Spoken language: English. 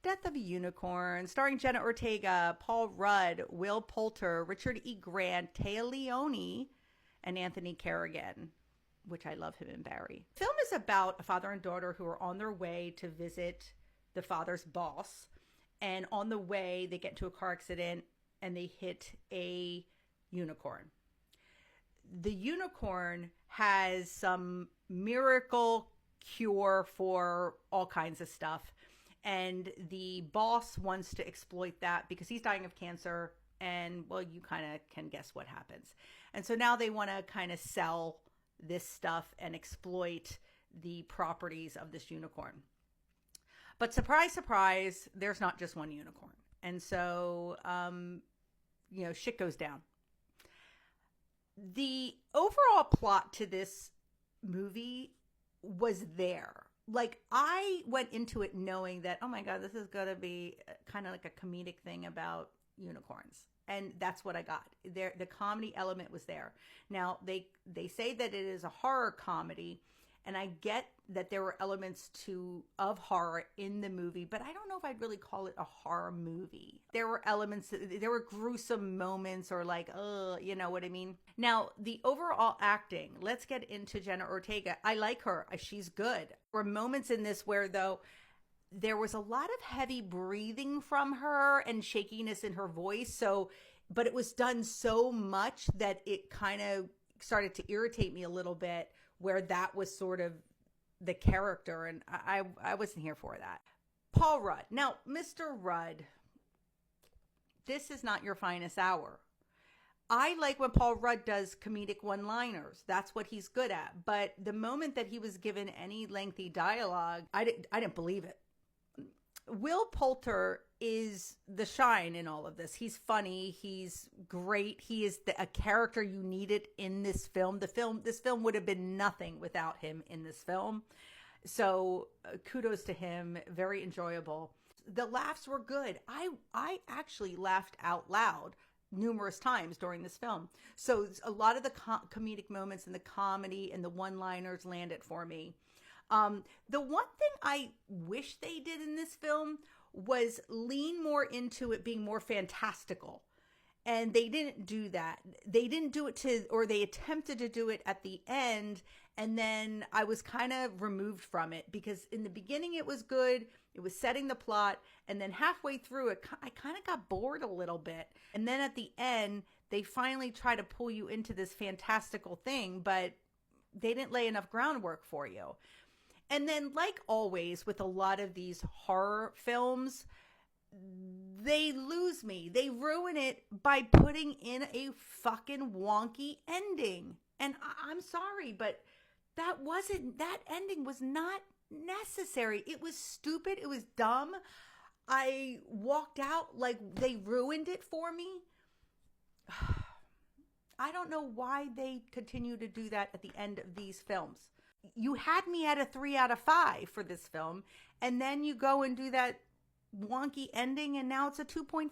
Death of a Unicorn, starring Jenna Ortega, Paul Rudd, Will Poulter, Richard E. Grant, Téa Leoni, and Anthony Carrigan, which I love him in Barry. The film is about a father and daughter who are on their way to visit the father's boss. And on the way, they get into a car accident and they hit a unicorn. The unicorn has some miracle cure for all kinds of stuff. And the boss wants to exploit that because he's dying of cancer. And, well, you kind of can guess what happens. And so now they want to kind of sell this stuff and exploit the properties of this unicorn. But surprise, surprise, there's not just one unicorn. And so, shit goes down. The overall plot to this movie was there. Like, I went into it knowing that, oh my God, this is going to be kind of like a comedic thing about unicorns. And that's what I got. The comedy element was there. Now, they say that it is a horror comedy, and I get that there were elements of horror in the movie, but I don't know if I'd really call it a horror movie. There were elements, there were gruesome moments or like, you know what I mean? Now, the overall acting, let's get into Jenna Ortega. I like her. She's good. There were moments in this where, though, there was a lot of heavy breathing from her and shakiness in her voice. But it was done so much that it kind of started to irritate me a little bit, where that was sort of the character, and I wasn't here for that. Paul Rudd. Now, Mr. Rudd, this is not your finest hour. I like when Paul Rudd does comedic one-liners. That's what he's good at. But the moment that he was given any lengthy dialogue, I didn't believe it. Will Poulter is the shine in all of this. He's funny. He's great. He is a character you needed in this film. This film would have been nothing without him in this film. So kudos to him. Very enjoyable. The laughs were good. I actually laughed out loud numerous times during this film. So a lot of the comedic moments and the comedy and the one-liners landed for me. The one thing I wish they did in this film was lean more into it being more fantastical. And they didn't do that. They didn't do it or they attempted to do it at the end. And then I was kind of removed from it because in the beginning it was good. It was setting the plot. And then halfway through it, I kind of got bored a little bit. And then at the end, they finally try to pull you into this fantastical thing, but they didn't lay enough groundwork for you. And then, like always, with a lot of these horror films, they lose me. They ruin it by putting in a fucking wonky ending. And I'm sorry, but that ending was not necessary. It was stupid. It was dumb. I walked out like they ruined it for me. I don't know why they continue to do that at the end of these films. You had me at a 3 out of 5 for this film, and then you go and do that wonky ending, and now it's a 2.5.